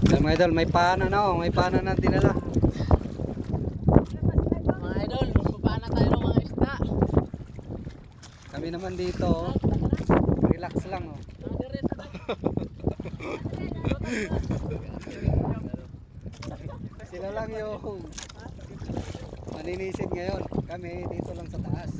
Mga idol, may pana na oh, may pana na dinala. Mga idol, magpapana tayo ng mga isda. Kami naman dito, oh. Relax lang oh. Sila lang yung maninisid ngayon. Kami dito lang sa taas.